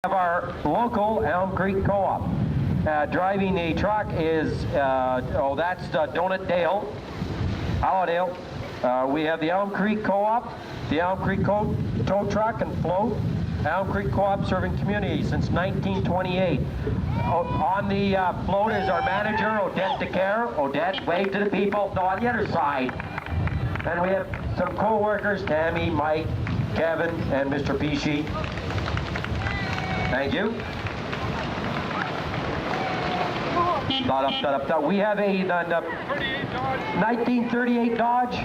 Of our local Elm Creek Co-op. Driving the truck is, that's Donut Dale. Hello, Dale. We have the Elm Creek Co-op, the Elm Creek tow truck and float. Elm Creek Co-op serving community since 1928. On the float is our manager, Odette DeCare. Odette, wave to the people. No, on the other side. And we have some co-workers, Tammy, Mike, Kevin, and Mr. Pishi. Thank you. We have a 1938 Dodge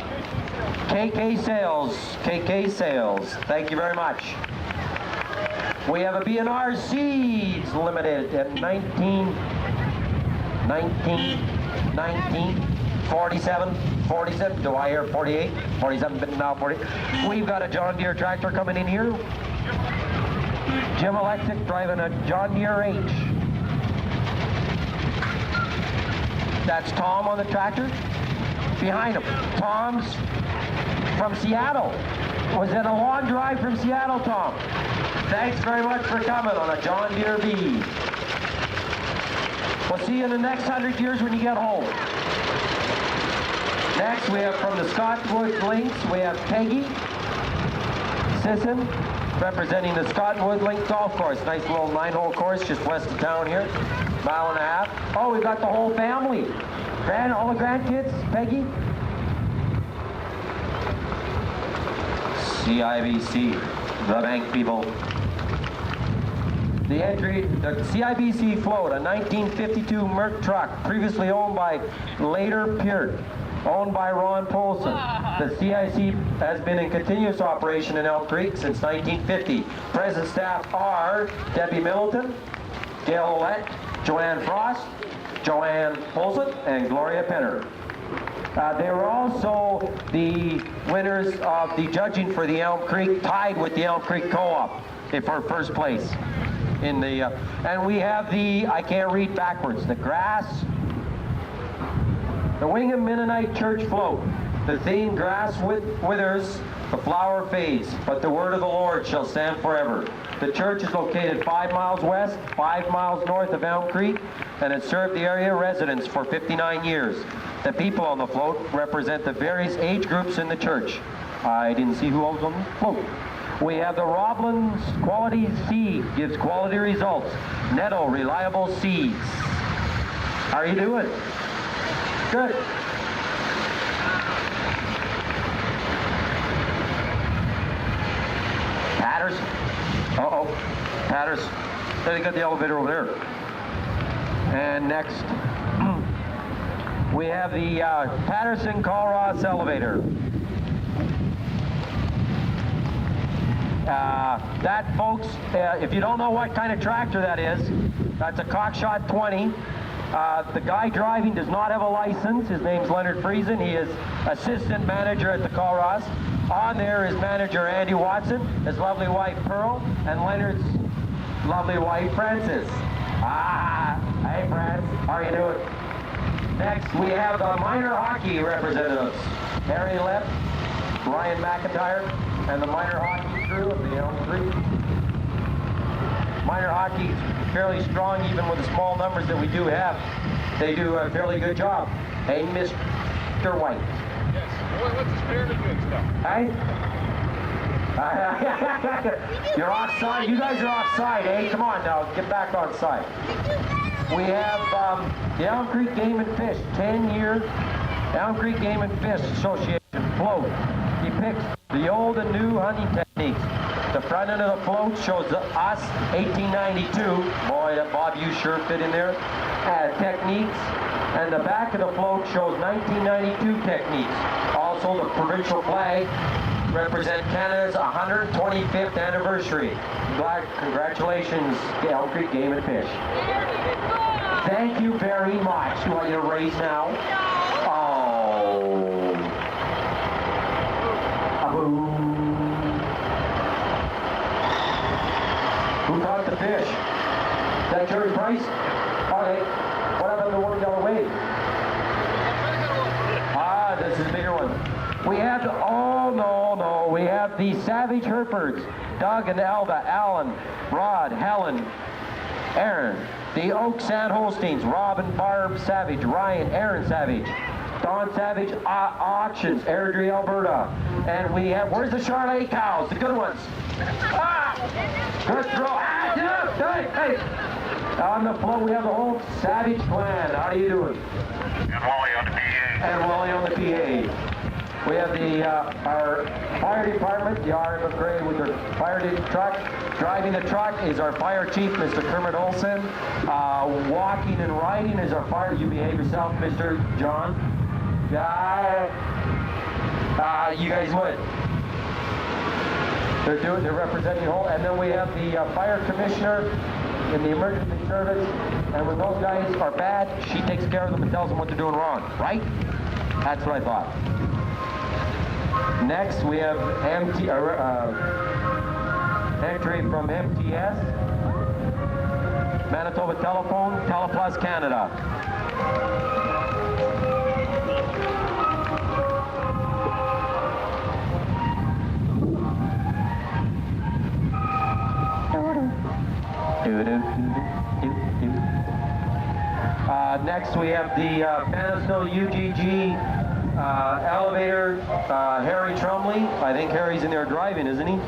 KK Sales. KK Sales. Thank you very much. We have a B&R Seeds Limited at 47. Do I hear 48? 47, but now 40. We've got a John Deere tractor coming in here. Jim Electric driving a John Deere H. That's Tom on the tractor. Behind him, Tom's from Seattle. Was it a long drive from Seattle, Tom? Thanks very much for coming on a John Deere B. We'll see you in the next 100 years when you get home. Next, we have from the Scotwood Links, we have Peggy Sisson, representing the Scotwood Link Golf Course. Nice little 9-hole course just west of town here. Mile and a half. Oh, we've got the whole family. All the grandkids, Peggy. CIBC, the bank people. The CIBC float, a 1952 Merc truck, previously owned by Later Peart. Owned by Ron Polson. The CIC has been in continuous operation in Elm Creek since 1950. Present staff are Debbie Middleton, Gail Ouellette, Joanne Frost, Joanne Polson, and Gloria Penner. They were also the winners of the judging for the Elm Creek, tied with the Elm Creek Co-op for first place. In the and we have the, I can't read backwards, the Wingham Mennonite Church float. The theme, grass withers, the flower fades, but the word of the Lord shall stand forever. The church is located 5 miles west, 5 miles north of Elm Creek, and it served the area residents for 59 years. The people on the float represent the various age groups in the church. I didn't see who was on the float. We have the Roblin's Quality Seed, gives quality results. Netto, reliable seeds. How are you doing? Good. Patters. Patters. They got the elevator over there. And next, we have the Patterson Colross elevator. That, folks, if you don't know what kind of tractor that is, that's a Cockshot 20. The guy driving does not have a license. His name's Leonard Friesen. He is assistant manager at the Colross. On there is manager Andy Watson, his lovely wife Pearl, and Leonard's lovely wife Frances. Hey Frances, how are you doing? Next we have the minor hockey representatives. Harry Lepp, Ryan McIntyre, and the minor hockey crew of the Elm Creek. Minor hockey fairly strong, even with the small numbers that we do have. They do a fairly good job. Hey, Mr. White. Yes. What's the spirit of doing stuff? Hey? You're offside. You guys are offside, eh? Come on now, get back on side. We have the Elm Creek Game and Fish, 10-year Elm Creek Game and Fish Association float. He picks the old and new hunting techniques. The front end of the float shows us 1892. Boy, that Bob, you sure fit in there. Techniques. And the back of the float shows 1992 techniques. Also, the provincial flag represents Canada's 125th anniversary. Congratulations, Elm Creek Game and Fish. Thank you very much. You want your race now? Oh. Who caught the fish? Is that Jerry Price? Okay. What about the one yellow wave? This is a bigger one. We have the, we have the Savage Herpers. Doug and Elda, Alan, Rod, Helen, Aaron. The Oak San Holsteins, Rob and Barb Savage, Ryan, Aaron Savage. Don Savage, Auctions, Airdrie, Alberta. And we have, where's the Charlotte cows, the good ones? Good throw. Hey. On the float, we have the whole Savage clan. How are you doing? And Wally on the PA. And Wally on the PA. We have the our fire department, the RM of Gray, with their fire truck. Driving the truck is our fire chief, Mr. Kermit Olson. Walking and riding is our fire. You behave yourself, Mr. John. You guys would. They're representing the whole. And then we have the fire commissioner in the emergency service. And when those guys are bad, she takes care of them and tells them what they're doing wrong. Right? That's what I thought. Next, we have entry from MTS, Manitoba Telephone, Teleplus Canada. Next, we have the Panisville UGG elevator, Harry Trumley. I think Harry's in there driving, isn't he?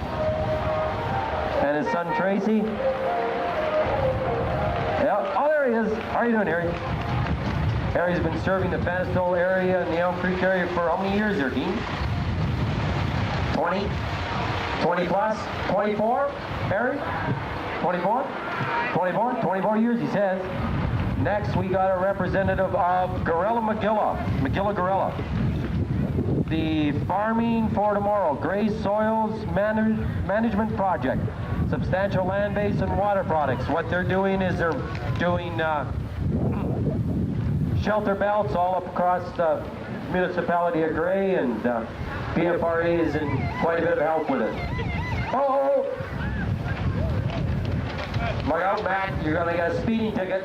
And his son Tracy. Yeah. Oh, there he is. How are you doing, Harry? Harry's been serving the Panisville area and the Elm Creek area for how many years there, Dean? 20? 20 plus? 24? Harry? 24? 24 years, he says. Next, we got a representative of Magilla Gorilla. The Farming for Tomorrow, Gray Soils Management Project. Substantial land base and water products. What they're doing is they're doing shelter belts all up across the municipality of Gray, and PFRA is in quite a bit of help with it. Oh! Look out, Matt, you're going to get a speeding ticket.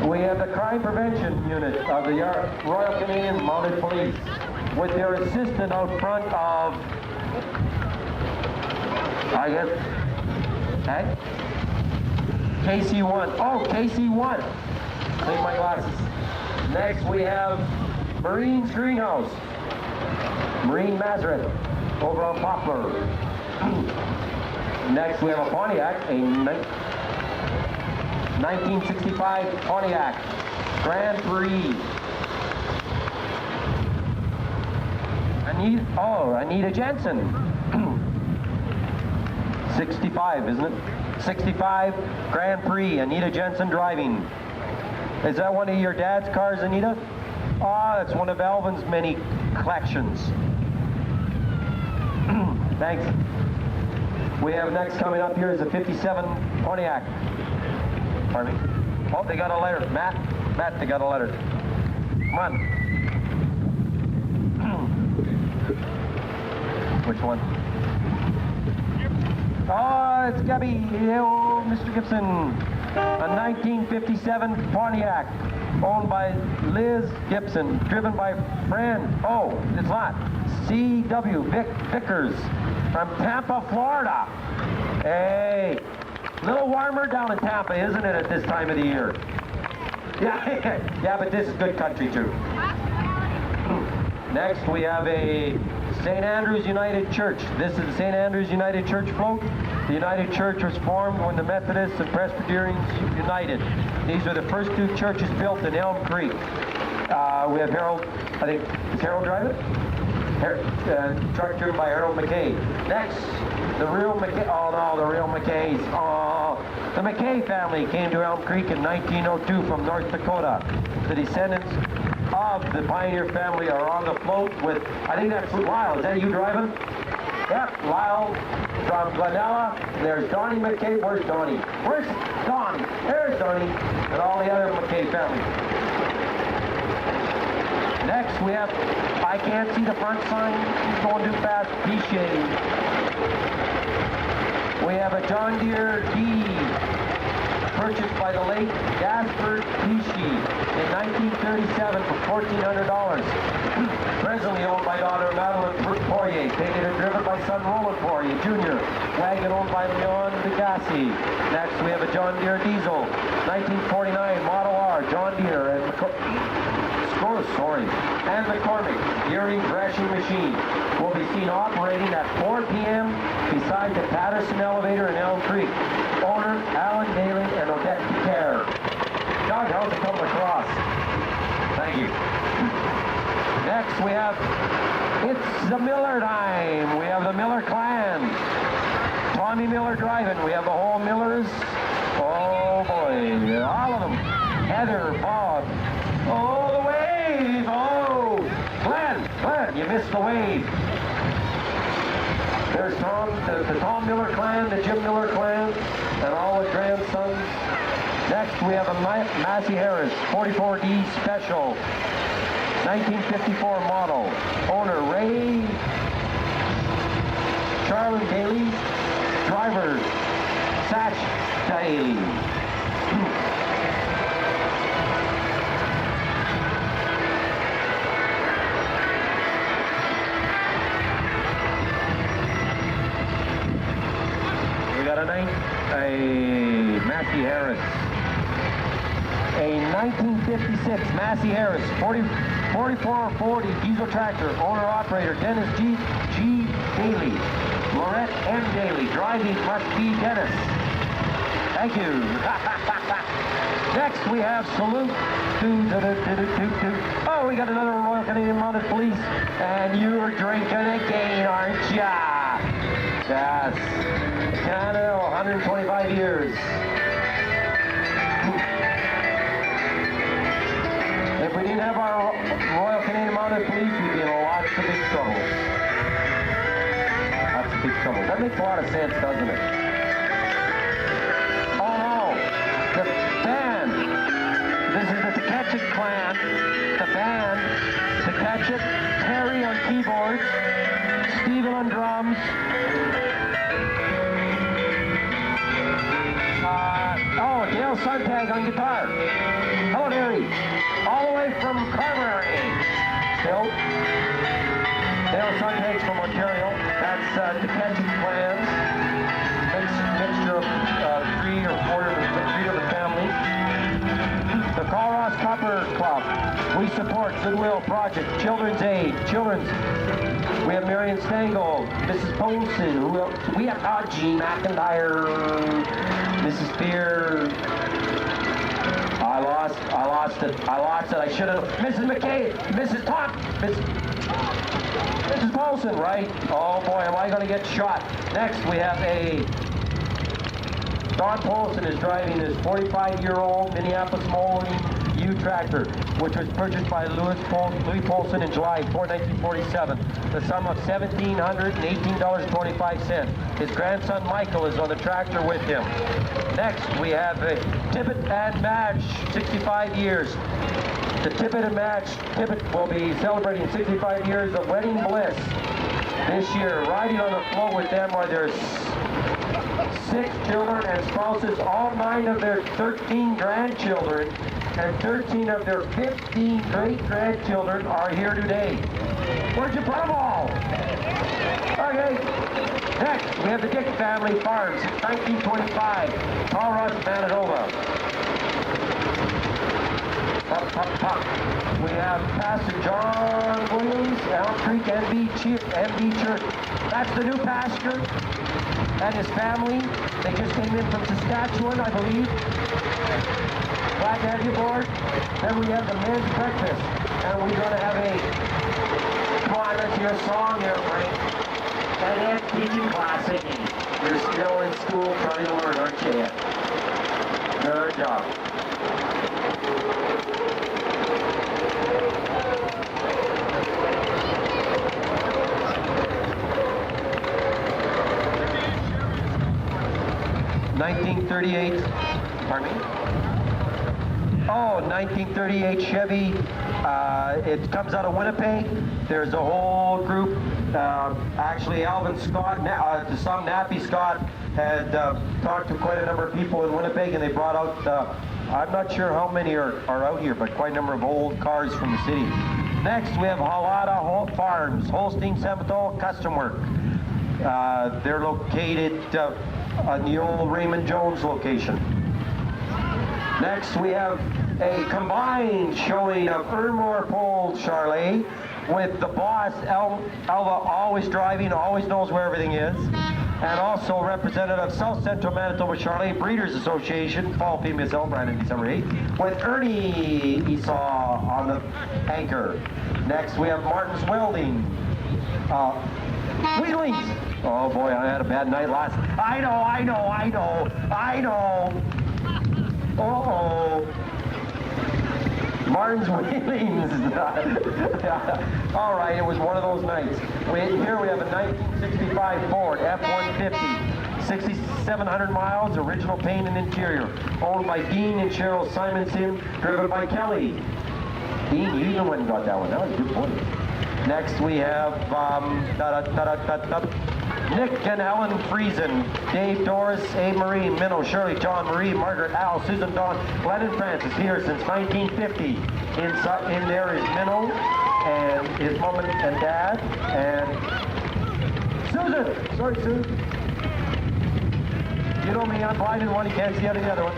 We have the Crime Prevention Unit of the Royal Canadian Mounted Police with their assistant out front of, I guess, hey? KC1. Oh, KC1. Clean my glasses. Next we have Marine's Greenhouse. Marine Mazaret over on Poplar. Next we have a Pontiac, a 1965 Pontiac Grand Prix. Anita Jensen. 65, isn't it? 65 Grand Prix, Anita Jensen driving. Is that one of your dad's cars, Anita? Oh, that's one of Alvin's many collections. Thanks. We have next coming up here is a 57 Pontiac. Pardon me? Oh, they got a letter. Matt, they got a letter. Come on. Which one? Oh, it's Gabby. Oh, Mr. Gibson. A 1957 Pontiac owned by Liz Gibson, driven by friend. Oh, it's not. C.W. Vickers from Tampa, Florida. Hey. A little warmer down in Tampa, isn't it, at this time of the year? Yeah, but this is good country, too. Next, we have a St. Andrews United Church. This is the St. Andrews United Church float. The United Church was formed when the Methodists and Presbyterians united. These are the first two churches built in Elm Creek. We have Harold, I think, is Harold driving? Truck driven by Harold McKay. Next, the real McKay. Oh no, the real McKays. Oh, the McKay family came to Elm Creek in 1902 from North Dakota. The descendants of the Pioneer family are on the float with, I think that's Lyle. Is that you driving? Yep, Lyle from Glenella. There's Donnie McKay. Where's Donnie? Where's Donnie? There's Donnie and all the other McKay family. Next, we have, I can't see the front sign. He's going too fast. P-shade. We have a John Deere D purchased by the late Gaspard Peachy in 1937 for $1,400. Presently owned by daughter Madeline Poirier, Painted and driven by Son Roland for you, Junior. Wagon owned by Leon Degassi. Next we have a John Deere diesel, 1949 Model R, John Deere, and McCormick Earring threshing machine will be seen operating at 4 p.m. beside the Patterson Elevator in Elm Creek. Owner Alan Daly and Odette Care. Doug, how's it coming across? Thank you. Next we have, it's the Miller time. We have the Miller clan. Tommy Miller driving. We have the whole Millers. Oh boy, all of them. Heather, Bob. Oh, the wave. Oh, Glenn, you missed the wave. There's Tom, the Tom Miller clan, the Jim Miller clan, and all the grandsons. Next we have a Massey Harris 44D Special, 1954 model. Owner Ray Charlie Daly. Driver Satch Daly. We got a Massey Harris. A 1956 Massey Harris 4440 diesel tractor. Owner-operator Dennis G. Daly. Lorette M. Daly. Driving must be Dennis. Thank you. Next we have salute. Oh, we got another Royal Canadian Mounted Police. And you're drinking again, aren't ya? Yes. Canada, 125 years. If we didn't have our Royal Canadian Mounted Police, we'd be in lots of big trouble. Lots of big trouble. That makes a lot of sense, doesn't it? Oh no, the band. This is the Teketchit clan. The band, Teketchit, Terry on keyboards, Stephen on drums. Dale Suntag on guitar. Hello, Terry. All the way from Carberry. Still. Dale Suntag's from Ontario. That's the Teketchit clans. Mixture of three different families. The Colross Copper Club. We support Goodwill Project, Children's Aid, We have Marion Stengel, Mrs. Polson, who else? We have Jean McIntyre, Mrs. Spear. I lost it. I should have. Mrs. McKay, Mrs. Top, Mrs. Polson, right? Oh boy, am I going to get shot. Next, we have a Don Polson is driving his 45-year-old Minneapolis Moline U-Tractor, which was purchased by Louis Polson in July 1947. The sum of $1,718.25. His grandson Michael is on the tractor with him. Next, we have a Tippett and Madge, 65 years. The Tippett and Madge, Tippett will be celebrating 65 years of wedding bliss this year. Riding on the float with them are their 6 children and spouses, all 9 of their 13 grandchildren, and 13 of their 15 great-grandchildren are here today. Where'd you put them all? Okay. Next, we have the Dick Family Farms, 1925, Colorado, Manitoba. We have Pastor John Williams, Elm Creek MB Church. That's the new pastor and his family. They just came in from Saskatchewan, I believe. Glad to have you aboard. Then we have the men's breakfast. And we're going to have a, come on, let's hear a song here, Frank. And then teaching class singing. You're still in school trying to learn, aren't you? Good job. .1938, pardon me? Oh, 1938 Chevy. It comes out of Winnipeg. There's a whole group. Actually, Alvin Scott, some Nappy Scott, had talked to quite a number of people in Winnipeg, and they brought out, I'm not sure how many are out here, but quite a number of old cars from the city. Next, we have Halada Farms, Holstein Seminole Custom Work. They're located on the old Raymond Jones location. Next, we have a combined showing of Ernmore Pole Charlet with the boss, Alva, always driving, always knows where everything is. And also representative of South Central Manitoba Charlet Breeders Association, Fall Female Sale, Brandon, December 8th, with Ernie Esau on the anchor. Next, we have Martin's Welding. Wheelings. Oh boy, I had a bad night last. I know. Uh-oh. Martin's Wheelings. All right, it was one of those nights. Here we have a 1965 Ford F-150, 6,700 miles, original paint and interior, owned by Dean and Cheryl Simonson, driven by Kelly. Dean, you even went and got that one. That was a good point. Next we have Nick and Ellen Friesen, Dave, Doris, Abe Marie, Minnow, Shirley, John, Marie, Margaret, Al, Susan, Dawn, Lennon Francis, here since 1950. In there is Minnow and his mom and dad, and Susan. Sorry, Susan. You know me, I'm blind in one, you can't see out of the other one.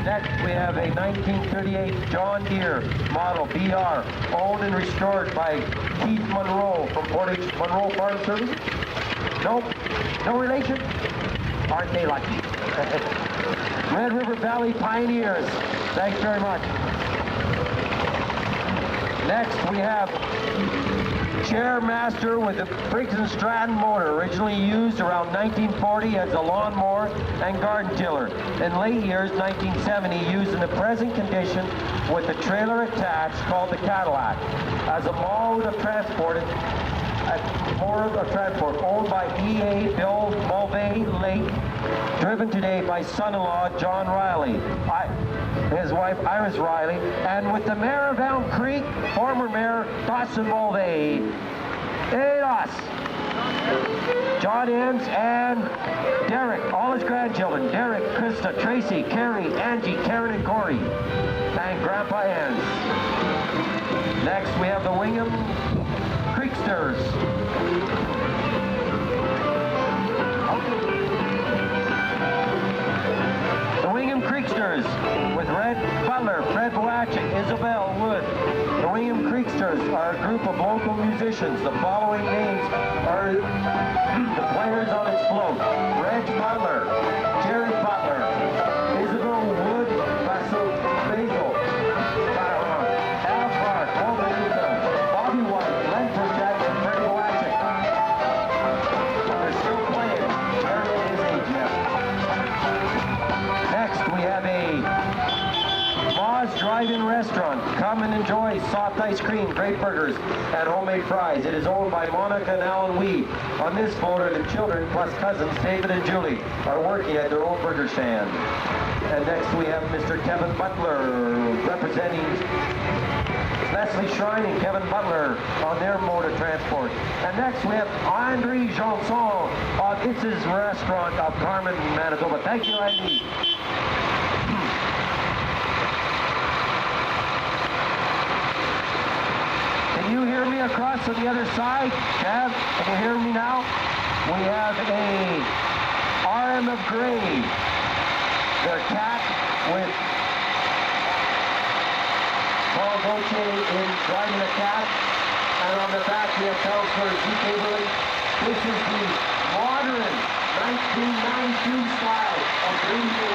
Next, we have a 1938 John Deere model BR, owned and restored by Keith Monroe from Portage Monroe Farm Service. Nope, no relation? Aren't they lucky? Red River Valley Pioneers. Thanks very much. Next, we have Chairmaster with a Briggs & Stratton motor, originally used around 1940 as a lawnmower and garden tiller. In late years, 1970, used in the present condition with a trailer attached called the Cadillac. As a mode of transport, owned by E.A. Bill Mulvey Lake, driven today by son-in-law John Riley, his wife Iris Riley, and with the mayor of Elm Creek, former mayor Dawson Mulvey. Hey, us. John Innes and Derek, all his grandchildren, Derek, Krista, Tracy, Carrie, Angie, Karen, and Corey, and Grandpa Innes. Next, we have the Wingham Creeksters. The Wingham Creeksters with Red Butler, Fred Boachik, Isabel Wood. The Wingham Creeksters are a group of local musicians. The following names are the players on its float: Reg Butler, Jerry Butler, Isabel Wood, Basil, Al Clark, Walter Newton, Bobby White, Len Burchett, and Fred Boachik. They're still playing. Jerry at his age yet. Next, we have a Ma's Drive-In Restaurant. Come and enjoy soft ice cream, great burgers, and homemade fries. It is owned by Monica and Alan Wee. On this photo, the children plus cousins, David and Julie, are working at their own burger stand. And next we have Mr. Kevin Butler representing Leslie Shrine and Kevin Butler on their mode of transport. And next we have Andre Janson of It's His Restaurant of Carmen, Manitoba. Thank you, Andy. Can you hear me across on the other side? Kev, can you hear me now? We have a RM of Gray, their cat with Paul Gauthier in driving a cat. And on the back we have Councilor Z.K. Willie. This is the modern 1992 style of breeding